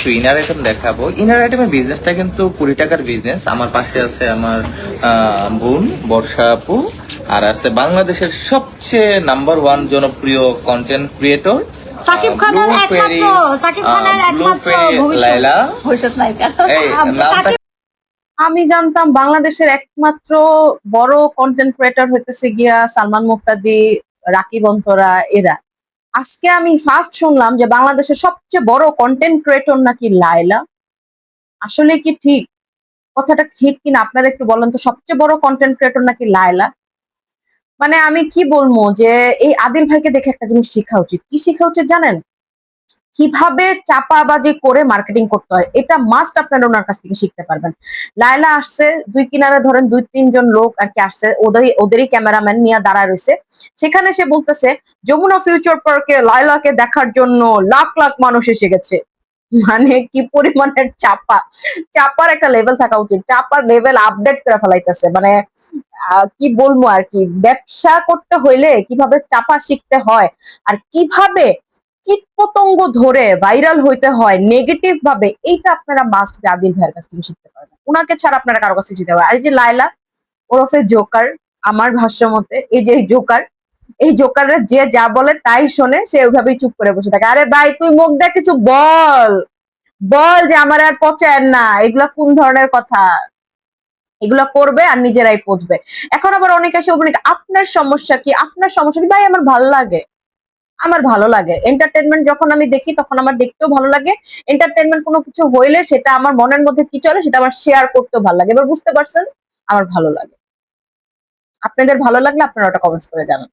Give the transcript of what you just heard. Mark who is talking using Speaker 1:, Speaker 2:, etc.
Speaker 1: কিছু inner item দেখাবো। Inner আইটেমের বিজনেসটা কিন্তু 20 টাকার বিজনেস। আমার পাশে আছে আমার বোন বর্ষা আপু, আর আছে বাংলাদেশের সবচেয়ে নাম্বার 1 জনপ্রিয় কন্টেন্ট ক্রিয়েটর
Speaker 2: সাকিব খানের একমাত্র ভবিষ্যৎ নায়িকা।
Speaker 3: আমি জানতাম বাংলাদেশের একমাত্র বড় কন্টেন্ট ক্রিয়েটর হইতেছে গিয়া সালমান মুক্তাদি, রাকিব অন্তরা এরা। আজকে আমি ফার্স্ট শুনলাম যে বাংলাদেশের সবচেয়ে বড় কন্টেন্ট ক্রিয়েটর নাকি লায়লা। আসলে কি ঠিক? কথাটা ঠিক কিনা আপনারা একটু বলেন তো। সবচেয়ে বড় কন্টেন্ট ক্রিয়েটর নাকি লায়লা। মানে আমি কি বলবো যে এই আদিল ভাইকে দেখে একটা জিনিস শেখা উচিত। কি শেখা উচিত জানেন? কিভাবে চাপাবাজি করে মার্কেটিং করতে হয়, এটা মাস্ট আপনারা ওনার কাছ থেকে শিখতে পারবেন। লায়লা আসছে, দুই কিনারে ধরেন 2-3 জন লোক আর কি আসছে, ওদেরই ক্যামেরাম্যান নিয়ে দাঁড়ায় রয়েছে। সেখানে সে বলতেছে যমুনা ফিউচার পার্কে লায়লাকে দেখার জন্য লাখ লাখ মানুষ এসে গেছে। মানে কি পরিমাণের চাপার একটা লেভেল থাকা উচিত। চাপার লেভেল আপডেট করে ফেলাইতেছে। মানে কি বলবো আর কি, ব্যবসা করতে হইলে কিভাবে চাপা শিখতে হয় আর কিভাবে কীট পতঙ্গ ধরে ভাইরাল হইতে হয় নেগেটিভ ভাবে, এইটা আপনারা মাস্ট বি আদিল ভাইয়ের কাছ থেকে শিখতে পারবেন। উনাকে ছাড়া আপনারা কারো কাছ থেকে শিখতে পারবেন। আর এই যে লায়লা ওরফে জোকার, আমার ভাষ্য মতে এই যে এই জোকাররা যে যা বলে তাই শোনে, সে ওইভাবেই চুপ করে বসে থাকে। আরে ভাই তুই মুখ দিয়ে কিছু বল যে আমার আর পচায় না, এগুলা কোন ধরনের কথা? এগুলা করবে আর নিজেরাই পচবে। এখন আবার অনেকে এসে বলে আপনার সমস্যা কি, আপনার সমস্যা কি? ভাই আমার ভালো লাগে এন্টারটেনমেন্ট। যখন আমি দেখি তখন আমার দেখতেও ভালো লাগে। এন্টারটেনমেন্ট কোনো কিছু হইলে সেটা আমার মনের মধ্যে কি চলে সেটা আমার শেয়ার করতেও ভালো লাগে। এবার বুঝতে পারছেন আমার ভালো লাগে। আপনাদের ভালো লাগলে আপনারা ওটা কমেন্টস করে জানান।